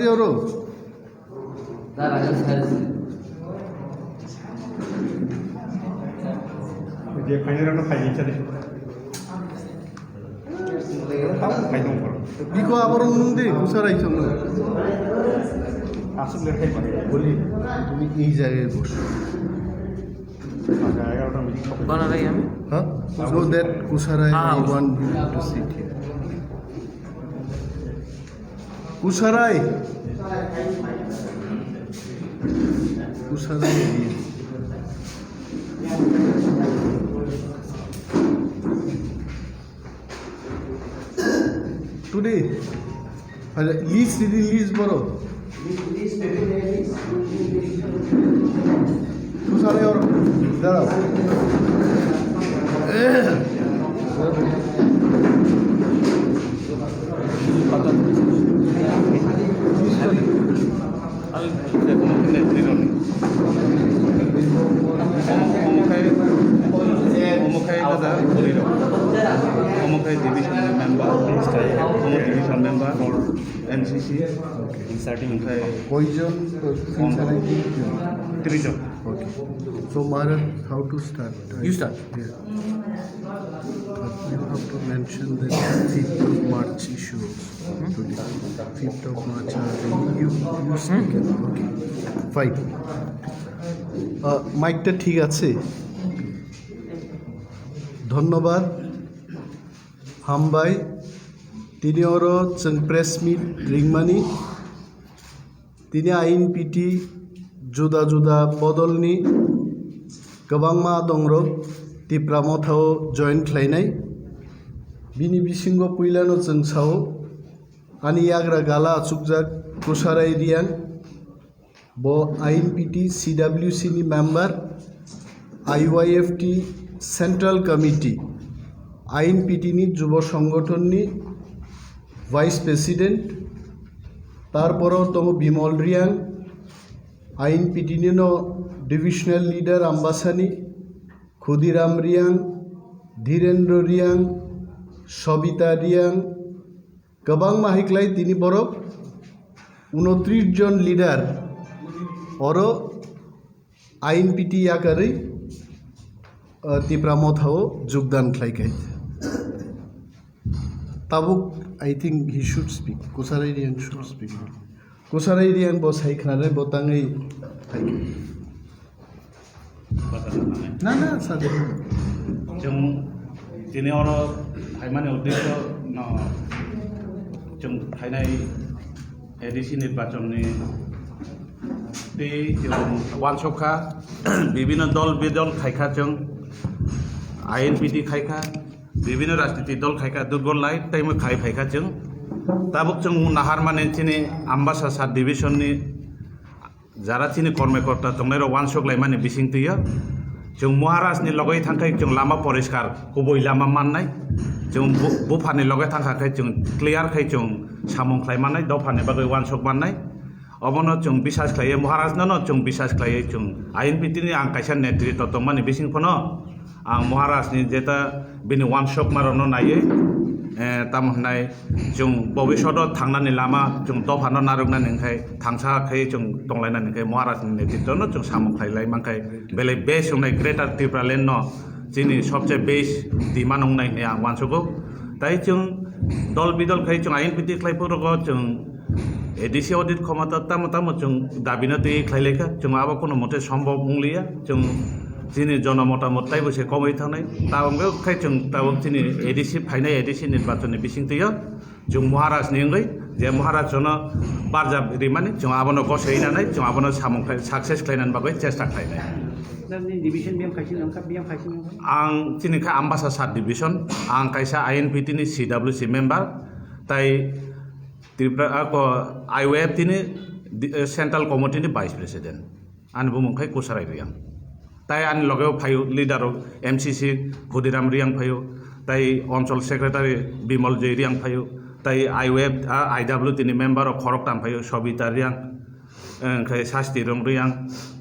Oro. Dia final ano fighting chale. Fighting karo. Biko abar undi kusarai chonno. Asuk ler khai pare. বলি তুমি এই জায়গায় বসো Aga 11টা meeting হবে। বানালাই আমি হ্যাঁ so that kusarai Ah, I want you to sit here kusarai today release boro kusarai or darao division member, division member, MCC, starting কয়জন division. okay so Mara how to start You start. yeah you have to mention the 5th of March issue today 5th of March you speak okay fine মাইকটা ঠিক আছে ধন্যবাদ হামবাই তিনি ওরো जों press मिट रिंगमानि তিনি आइनपिटि जुदा जुदा बदलनि गोबां मा दंरो तिप्रा मथाव जइन खालायनाय बिनि बिसिंगो पुइलानो जों साव आनि याग्रा गाला आचुकजाक कुसाराय रियां ब आइनपिटि CWC नि मेम्बर IYFT सेंट्रल कमिटी आइनपिटि नि जुब संगठननि वाइस प्रेसिडेंट तारपरो दङ बिमल रियां आइनपिटि नि डिविजनल लीडर आम्बासानी खुदिराम रियां धीरेन्द्र रियां सबिता रियां गोबां माहिक्लाय तिनि बरफ 29 जन लीडर और आइनपिटि याकारै तिप्रा मथाव योगदान खालायखाय ताबुक I think he should speak कुसाराय रियां should speak कुसाराय रियां बसाय खानानै बताङै ना ना सादे जों दिनै अर फाइमानि उद्देश्य जों फाइनाय एडिसि निर्वाचननि बे जों वानसखा विभिन्न दल बेदल खायखा जों आइनपिटि खायखा विभिन्न राजनीतिक दल खायखा दुर्बललाय टाइम खाय फायखा जों ताबुक जों नाहार माने तिनि आम्बासा सात डिभिजननि जारा तिनि कर्मकर्ता दंनाय वानसखलाय माने बिसिंतिया जों महाराजनि लगै थांखाय जों लामा परिष्कार गुबै लामा माननाय जों बुफानि लगै थांखाय जों क्लियार खाय जों सामंख्लाय माननाय दफानि बागै वानसख माननाय अबनो जों बिसास खायो महाराजनो जों बिसास खायो जों आइनपिटिनि आं कायसा नेतृत्व दं माने बिसिंफोनो आं महाराजनि जेता बिनि वानसख मारनो नायो तामहनाय जों भबिष्यतआव थांनानै लामा जों दफानो नारगनानैखाय थांसाखै जों दंलायनानैखाय महाराजनि नेतृत्वनो जों सामंख्लायलाय मांखाय बेले बेस होननाय ग्रेटार त्रिपुरालेण्ड न जोंनि सबसे बेस दिमा नंनाय आं वानसखौ ताय जों दल बिदलखाय जों आइनपिटि खायफोरखौ जों एडिसि अडिट क्षमता तामो जों दाबिनो दै खायलायखा जों आबा कोनो मते सम्भव नंलिया जों जोंनि जनमतामत ताइबोसे कमै थानाय ताबो खाय जों ताबो जोंनि एडिसि फाइनाय एडिसि निर्वाचननि बिसिंतिया जों महाराजनि अंगै जे महाराज जन बारजा रिमानि जों आबनो गसैनानै जों आबनो सामंखाय सक्सेस खालायनानै बागै चेष्टा खालायनाय डिविजन बिएम खायसे आं तिनिखा आम्बासा सात डिविजन आं कायसा आइनपिटिनि CWC मेम्बार ताइ त्रिपुरा IYF तिनि सेंट्रल कमिटिनि वाइस प्रेसिडेंट आंनि बुंखाय कुसाराय रियां ताई आंनि लगेव फायो लीडर MCC खुदिराम रियां फायो ताई अंचल सेक्रेटारि बिमल जय रियां फायो ताई IYF IW तिनि मेम्बार खरकटान फायो सबिता रियां ओंखाय सास्ति रं रियां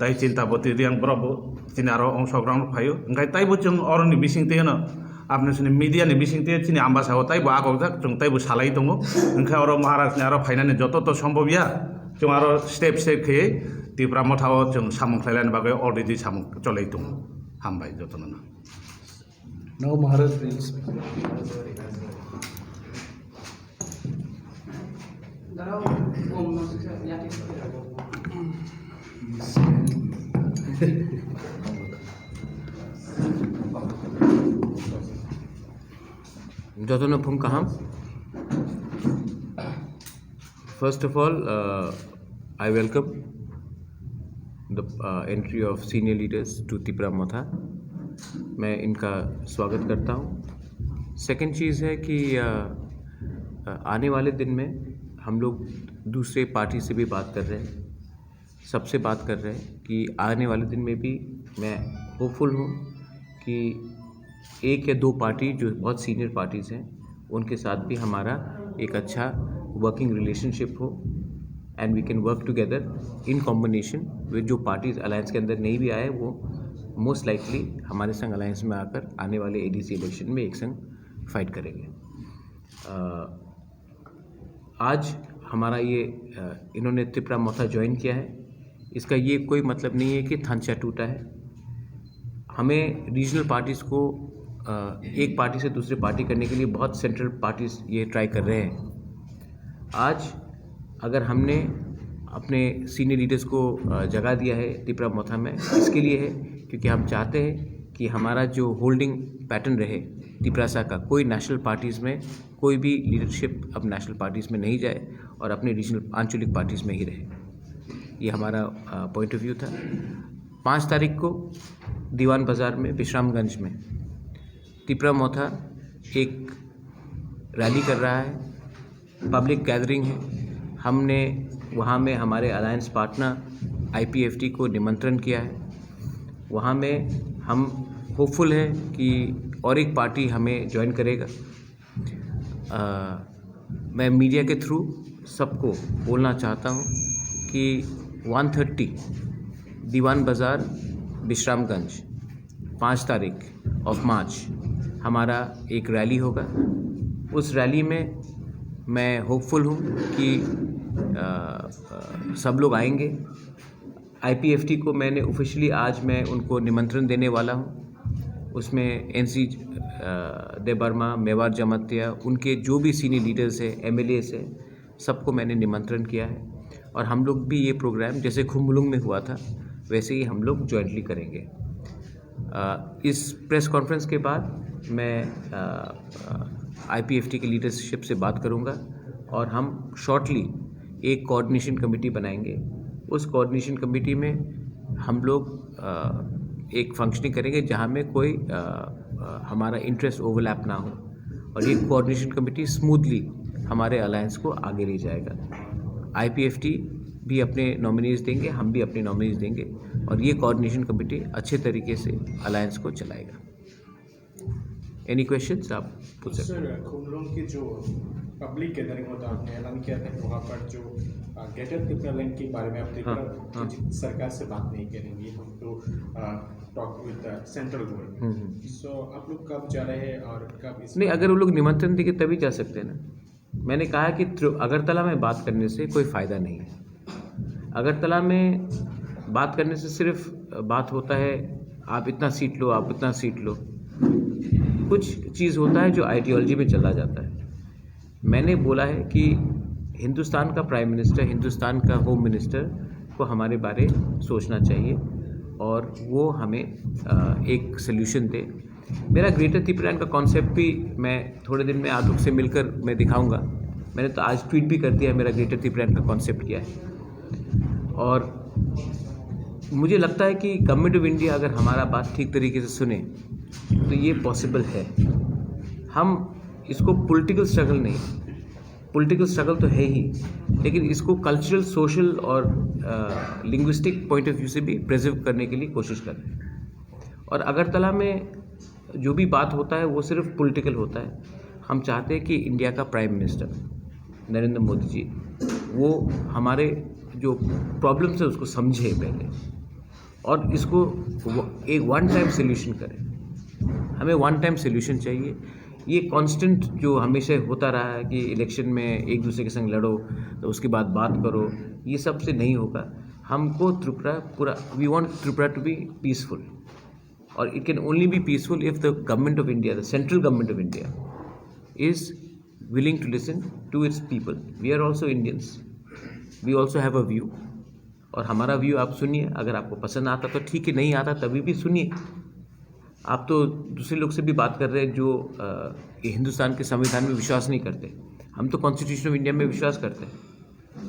ताई चिन्ताबती रियां ब्रबो तिनि आरो अंशग्रहण फायो ओंखाय ताइबो जों अरनि बिसिंतेनो आपने सुने मीडिया ने बिसिंगते चिनि आम्बासाव ताइबो आगकजाक जों ताइबो सालाय दङ ओंखा आरो महाराष्ट्र आरो फाइनानि जत सम्भव या जों आरो स्टेप खयै त्रिपुरा मथाव जों सामंख्लायलायनि बागै अलरेडि सामं चलै दङ हामबाय जतनना Now Maharaj will speak. Jatana Phum Kaham. First of all, I welcome the entry of senior leaders to Tripura Matha. मैं इनका स्वागत करता हूँ। सेकंड चीज़ है कि आने वाले दिन में हम लोग दूसरे पार्टी से भी बात कर रहे हैं, सबसे बात कर रहे हैं कि आने वाले दिन में भी मैं होपफुल हूँ कि एक या दो पार्टी जो बहुत सीनियर पार्टीज़ हैं उनके साथ भी हमारा एक अच्छा वर्किंग रिलेशनशिप हो and we can work together in combination with जो पार्टीज अलायंस के अंदर नहीं भी आए वो मोस्ट लाइकली हमारे संग अलायंस में आकर आने वाले एडीसी इलेक्शन में एक संग फाइट करेंगे। आज हमारा ये इन्होंने त्रिपुरा मोथा ज्वाइन किया है, इसका ये कोई मतलब नहीं है कि थांचा टूटा है। हमें रीजनल पार्टीज़ को एक पार्टी से दूसरी पार्टी करने के लिए बहुत सेंट्रल पार्टीज़ ये ट्राई कर रहे हैं। आज अगर हमने अपने सीनियर लीडर्स को जगह दिया है त्रिपुरा मोथा में, इसके लिए है क्योंकि हम चाहते हैं कि हमारा जो होल्डिंग पैटर्न रहे त्रिपुरा का, कोई नेशनल पार्टीज़ में कोई भी लीडरशिप अब नेशनल पार्टीज़ में नहीं जाए और अपने रीजनल आंचलिक पार्टीज़ में ही रहे। ये हमारा पॉइंट ऑफ व्यू था। 5 तारीख को दीवान बाज़ार में विश्रामगंज में त्रिपुरा मोथा एक रैली कर रहा है, पब्लिक गैदरिंग है। हमने वहाँ में हमारे अलायंस पार्टनर IPFT को निमंत्रण किया है। वहाँ में हम होपफुल हैं कि और एक पार्टी हमें ज्वाइन करेगा। मैं मीडिया के थ्रू सबको बोलना चाहता हूँ कि 130 दीवान बाज़ार विश्रामगंज 5 तारीख ऑफ मार्च हमारा एक रैली होगा। उस रैली में मैं होपफुल हूँ कि सब लोग आएंगे। IPFT को मैंने ऑफिशियली आज मैं उनको निमंत्रण देने वाला हूँ। उसमें NC देबर्मा, मेवार जमातिया, उनके जो भी सीनियर लीडर्स हैं, MLAs हैं, सबको मैंने निमंत्रण किया है और हम लोग भी ये प्रोग्राम जैसे खुम्बुलुंग में हुआ था वैसे ही हम लोग जॉइंटली करेंगे। इस प्रेस कॉन्फ्रेंस के बाद मैं IPFT के लीडरशिप से बात करूंगा और हम शॉर्टली एक कोऑर्डिनेशन कमेटी बनाएंगे। उस कोऑर्डिनेशन कमेटी में हम लोग एक फंक्शनिंग करेंगे जहां में कोई हमारा इंटरेस्ट ओवरलैप ना हो और ये कोऑर्डिनेशन कमेटी स्मूथली हमारे अलायंस को आगे ले जाएगा। IPFT भी अपने नॉमिनीज देंगे, हम भी अपने नॉमिनीज देंगे और ये कोऑर्डिनेशन कमेटी अच्छे तरीके से अलायंस को चलाएगा। एनी क्वेश्चंस आप पूछ सकते हैं। सर, खुम्बुलुंग की जो पब्लिक गैदरिंग होता है, आपने ऐलान किया था कि वहाँ पर जो ग्रेटर त्रिपुरा लैंड के बारे में आप त्रिपुरा सरकार से बात नहीं करेंगे, हम तो टॉक विद सेंट्रल गवर्नमेंट। सो आप लोग कब जा रहे हैं और कब इस नहीं, अगर वो लोग निमंत्रण देंगे तभी जा सकते हैं ना। मैंने कहा कि अगरतला में बात करने से कोई फ़ायदा नहीं है। अगरतला में बात करने से सिर्फ बात होता है आप इतना सीट लो, आप इतना सीट लो, कुछ चीज़ होता है जो आइडियोलॉजी में चला जाता है। मैंने बोला है कि हिंदुस्तान का प्राइम मिनिस्टर, हिंदुस्तान का होम मिनिस्टर को हमारे बारे सोचना चाहिए और वो हमें एक सल्यूशन दे। मेरा ग्रेटर त्रिपुरा का कॉन्सेप्ट भी मैं थोड़े दिन में आप लोग से मिलकर मैं दिखाऊंगा। मैंने तो आज ट्वीट भी कर दिया है मेरा ग्रेटर त्रिपुरा का कॉन्सेप्ट क्या है। और मुझे लगता है कि गवर्नमेंट ऑफ इंडिया अगर हमारा बात ठीक तरीके से सुने तो ये पॉसिबल है। हम इसको पॉलिटिकल स्ट्रगल नहीं, पॉलिटिकल स्ट्रगल तो है ही, लेकिन इसको कल्चरल, सोशल और लिंग्विस्टिक पॉइंट ऑफ व्यू से भी प्रिजर्व करने के लिए कोशिश कर रहे हैं। और अगरतला में जो भी बात होता है वो सिर्फ पॉलिटिकल होता है। हम चाहते हैं कि इंडिया का प्राइम मिनिस्टर नरेंद्र मोदी जी वो हमारे जो प्रॉब्लम्स है उसको समझे पहले और इसको एक वन टाइम सोल्यूशन करें। हमें वन टाइम सोल्यूशन चाहिए। ये कांस्टेंट जो हमेशा होता रहा है कि इलेक्शन में एक दूसरे के संग लड़ो तो उसके बाद बात करो, ये सब से नहीं होगा। हमको त्रिपुरा पूरा, we want Tripura to be peaceful, और it can only be peaceful if the government of India, the central government of India is willing to listen to its people. We are also Indians. We also have a view. और हमारा view आप सुनिए, अगर आपको पसंद आता तो ठीक है, नहीं आता तभी भी सुनिए। आप तो दूसरे लोग से भी बात कर रहे हैं जो हिंदुस्तान के संविधान में विश्वास नहीं करते। हम तो कॉन्स्टिट्यूशन ऑफ इंडिया में विश्वास करते हैं।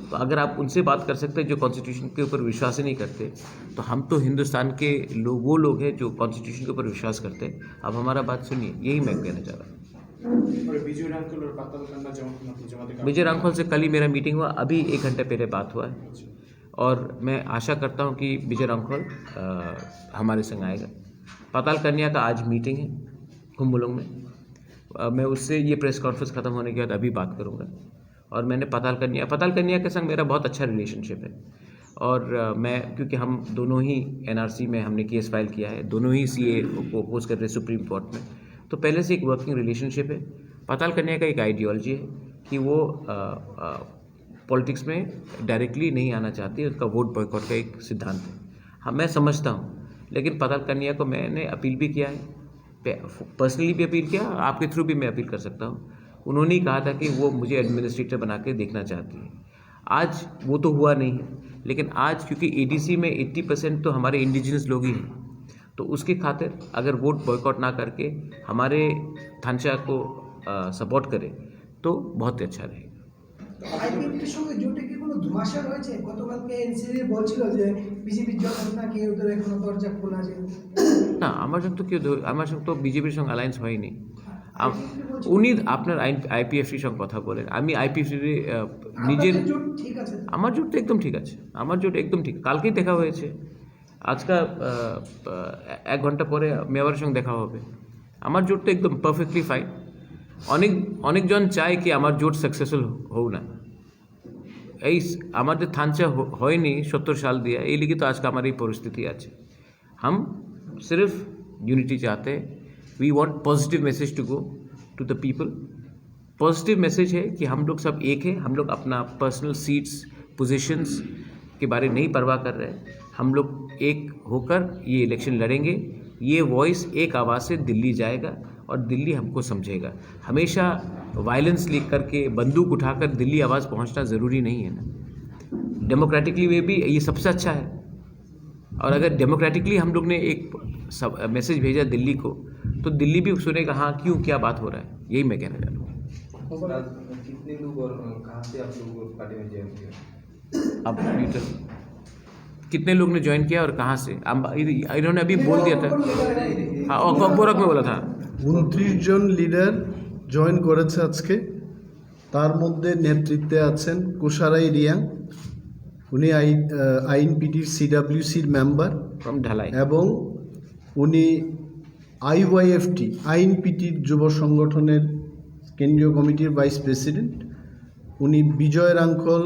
तो अगर आप उनसे बात कर सकते हैं जो कॉन्स्टिट्यूशन के ऊपर विश्वास ही नहीं करते, तो हम तो हिंदुस्तान के लोग, वो लोग हैं जो कॉन्स्टिट्यूशन के ऊपर विश्वास करते हैं। आप हमारा बात सुनिए, यही मैं कहना चाह रहा हूँ। और विजय रांखल और पाताल कन्या जमात विजय रांखल से कल ही मेरा मीटिंग हुआ, अभी 1 घंटे पहले बात हुआ है, और मैं आशा करता हूं कि विजय रांखल हमारे संग आएगा। पाताल कन्या का आज मीटिंग है कुंभलोंग में। मैं उससे ये प्रेस कॉन्फ्रेंस ख़त्म होने के बाद अभी बात करूंगा। और मैंने पाताल कन्या के संग मेरा बहुत अच्छा रिलेशनशिप है, और मैं, क्योंकि हम दोनों ही NRC में हमने केस फाइल किया है, दोनों ही CA को अपोज कर रहे सुप्रीम कोर्ट में, तो पहले से एक वर्किंग रिलेशनशिप है। पाताल कन्या का एक आइडियोलॉजी है कि वो पॉलिटिक्स में डायरेक्टली नहीं आना चाहती, उसका वोट बॉयकॉट का एक सिद्धांत है। हाँ, मैं समझता हूँ, लेकिन पाताल कन्या को मैंने अपील भी किया है, पर्सनली भी अपील किया, आपके थ्रू भी मैं अपील कर सकता हूँ। उन्होंने ही कहा था कि वो मुझे एडमिनिस्ट्रेटर बना के देखना चाहती है। आज वो तो हुआ नहीं है, लेकिन आज क्योंकि ADC में 80% तो हमारे इंडिजिनस लोग ही हैं, तो उसके खातिर अगर वोट बॉयकॉट ना करके हमारे थानचा को सपोर्ट करे तो बहुत अच्छा रहेगा। আইপিএফটির সঙ্গে জোটে কি কোনো ধোঁয়াশা রয়েছে? গতকালকে এনসিপি বলছিল যে বিজেপির জন্য নাকি ওদের এখনো দরজা খোলা আছে। না, আমার সঙ্গে তো বিজেপির সঙ্গে অ্যালায়েন্স হয়নি। উনি আপনার IPFটির সঙ্গে কথা বলেন, আমি IPFটি নিজের, জোট ঠিক আছে? আমার জোট তো একদম ঠিক আছে, আমার জোট একদম ঠিক। কালকেই দেখা হয়েছে, আজকা 1 ঘন্টা পরে মেয়রের সঙ্গে দেখা হবে। আমার জোট তো একদম পারফেক্টলি ফাইন। অনেকজন চায় কি আমার জোট সাকসেসফুল হোক না। এই আমাদের থানচা হয়নি 70 সাল দিয়ে, এই লিগে তো আজকে আমার এই পরিস্থিতি আছে। हम सिर्फ यूनिटी चाहते हैं। We want positive message to go to the people. Positive message है कि हम लोग सब एक हैं, हम लोग अपना पर्सनल सीट्स पोजीशंस के बारे नहीं परवाह कर रहे हैं। हम लोग एक होकर ये इलेक्शन लड़ेंगे। ये वॉइस एक आवाज़ से दिल्ली जाएगा और दिल्ली हमको समझेगा। हमेशा वायलेंस लिख करके, बंदूक उठाकर दिल्ली आवाज़ पहुंचना ज़रूरी नहीं है ना। डेमोक्रेटिकली वे भी ये सबसे अच्छा है। और अगर डेमोक्रेटिकली हम लोग ने एक मैसेज भेजा दिल्ली को, तो दिल्ली भी सुनेगा हाँ क्यों, क्या बात हो रहा है। यही मैं कहना चाह रहा हूँ। कितने लोग और कहाँ से आप लोग पार्टी में ज्वाइन किया? अब कितने लोग ने ज्वाइन किया और कहाँ से, इन्होंने अभी बोल दिया था। हाँ, और गोरख में बोला था 29 জন লিডার জয়েন করেছে আজকে। তার মধ্যে নেতৃত্বে আছেন কুশারাই রিয়াং, উনি INPTর CWCর মেম্বার फ्रॉम ढलाई, এবং উনি IYFT INPTর যুব সংগঠনের কেন্দ্রীয় কমিটির ভাইস প্রেসিডেন্ট। উনি বিজয় রাঙ্খল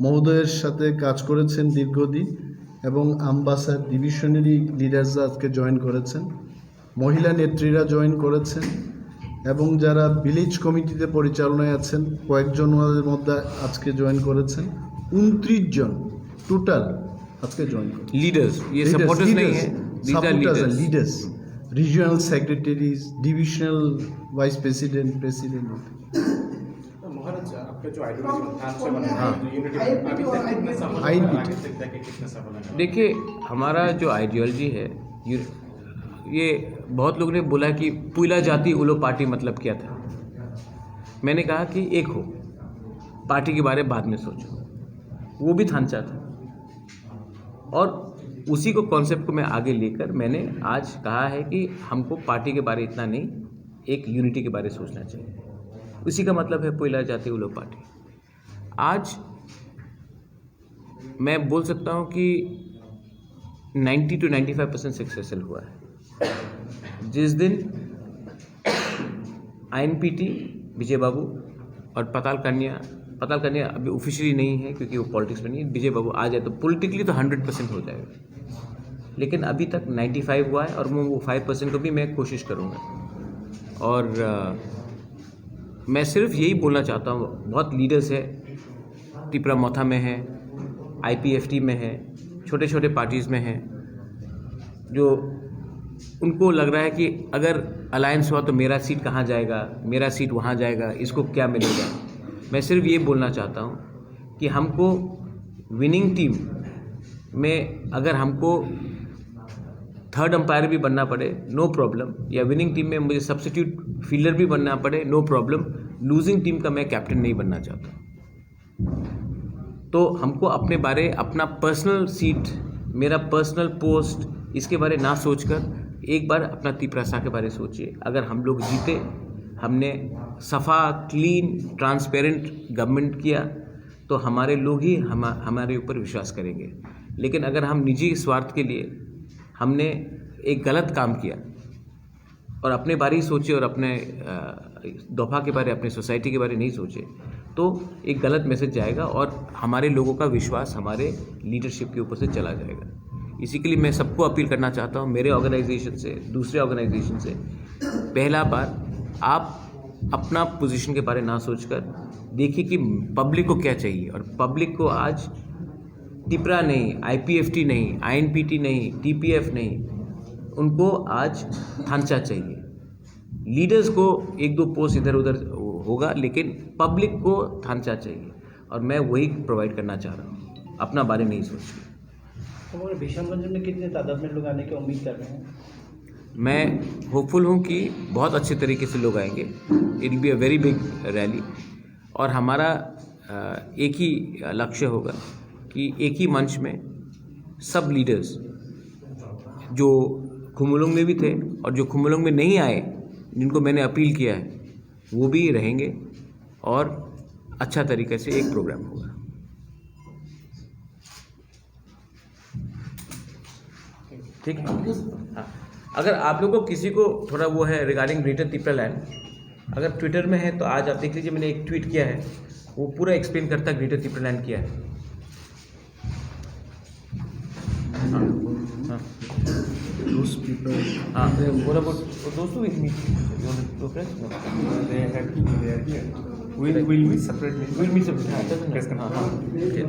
মহোদয়ের সাথে কাজ করেছেন দীর্ঘদিন, এবং আমবাসা ডিভিশনারি লিডার্সরা আজকে জয়েন করেছেন। মহিলা নেত্রীরা জয়েন করেছেন, এবং যারা ভিলেজ কমিটিতে পরিচালনায় আছেন কয়েকজন ওনাদের মধ্যে আজকে জয়েন করেছেন। 29 জন টোটাল আজকে জয়েন করেছেন। लीडर्स, ये सपोर्टर्स नहीं है, these are leaders। Leaders, regional secretaries, divisional vice president, president. Maharaj, आपका जो आइडियोलॉजी था से बना है, जो यूनिटी अभी तक कितना सफल INPT। आगे तक जाके कितना सफल है? देखिए, हमारा जो आइडियोलॉजी है, ये बहुत लोगों ने बोला कि पुइला जाति उलो पार्टी मतलब क्या था। मैंने कहा कि एक हो, पार्टी के बारे में बाद में सोचो। वो भी थानचा था, और उसी को कॉन्सेप्ट को मैं आगे लेकर मैंने आज कहा है कि हमको पार्टी के बारे इतना नहीं, एक यूनिटी के बारे सोचना चाहिए। उसी का मतलब है पुइला जाति उलो पार्टी। आज मैं बोल सकता हूँ कि 90 to 95% सक्सेसफुल हुआ है। जिस दिन INPT विजय बाबू और पाताल कन्या अभी ऑफिशियली नहीं है क्योंकि वो पॉलिटिक्स में नहीं है, विजय बाबू आ जाए तो पॉलिटिकली तो 100% हो जाएगा। लेकिन अभी तक 95 हुआ है और वो 5% को भी मैं कोशिश करूँगा। और मैं सिर्फ यही बोलना चाहता हूँ, बहुत लीडर्स है, तिपरा मोथा में है, IPFT में है, छोटे छोटे पार्टीज़ में हैं, जो उनको लग रहा है कि अगर अलायंस हुआ तो मेरा सीट कहाँ जाएगा, मेरा सीट वहाँ जाएगा, इसको क्या मिलेगा। मैं सिर्फ ये बोलना चाहता हूँ कि हमको विनिंग टीम में अगर हमको थर्ड अंपायर भी बनना पड़े, नो प्रॉब्लम, या विनिंग टीम में मुझे सब्स्टिट्यूट फील्डर भी बनना पड़े, नो प्रॉब्लम। लूजिंग टीम का मैं कैप्टन नहीं बनना चाहता। तो हमको अपने बारे, अपना पर्सनल सीट, मेरा पर्सनल पोस्ट, इसके बारे ना सोचकर एक बार अपना तिपरासा के बारे सोचिए। अगर हम लोग जीते, हमने सफ़ा, क्लीन, ट्रांसपेरेंट गवर्नमेंट किया, तो हमारे लोग ही हमारे ऊपर विश्वास करेंगे। लेकिन अगर हम निजी स्वार्थ के लिए हमने एक गलत काम किया और अपने बारे ही सोचे और अपने दोफा के बारे, अपने सोसाइटी के बारे नहीं सोचे, तो एक गलत मैसेज जाएगा और हमारे लोगों का विश्वास हमारे लीडरशिप के ऊपर से चला जाएगा। इसी के लिए मैं सबको अपील करना चाहता हूँ, मेरे ऑर्गेनाइजेशन से, दूसरे ऑर्गेनाइजेशन से, पहला बार आप अपना पोजीशन के बारे ना सोचकर देखिए कि पब्लिक को क्या चाहिए। और पब्लिक को आज तिपरा नहीं, IPFT नहीं, INPT नहीं, TPF नहीं, उनको आज थांचा चाहिए। लीडर्स को एक दो पोस्ट इधर उधर होगा, लेकिन पब्लिक को थांचा चाहिए, और मैं वही प्रोवाइड करना चाह रहा हूँ, अपना बारे नहीं सोच के। तो विशालगंज में कितने तादाद में लोग आने की उम्मीद कर रहे हैं? मैं होपफुल हूँ कि बहुत अच्छे तरीके से लोग आएंगे। It will be a very big rally, और हमारा एक ही लक्ष्य होगा कि एक ही मंच में सब लीडर्स जो खुमुलुंग में भी थे और जो खुमुलुंग में नहीं आए, जिनको मैंने अपील किया है, वो भी रहेंगे, और अच्छा तरीके से एक प्रोग्राम होगा। ठीक है। हाँ, अगर आप लोगों को किसी को थोड़ा वो है रिगार्डिंग ग्रेटर तिपरा लैंड, अगर ट्विटर में है तो आज आप देख लीजिए, मैंने एक ट्वीट किया है, वो पूरा एक्सप्लेन करता है ग्रेटर तिपरा लैंड क्या है। हाँ, हाँ, Those people, हाँ, what about those two with me? You want to go first? No. They are here. We'll meet separately. We'll meet separately. हाँ, doesn't matter. हाँ, हाँ, okay.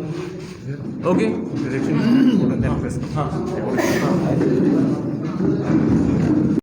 Okay. Direction is important than press. हाँ, हाँ.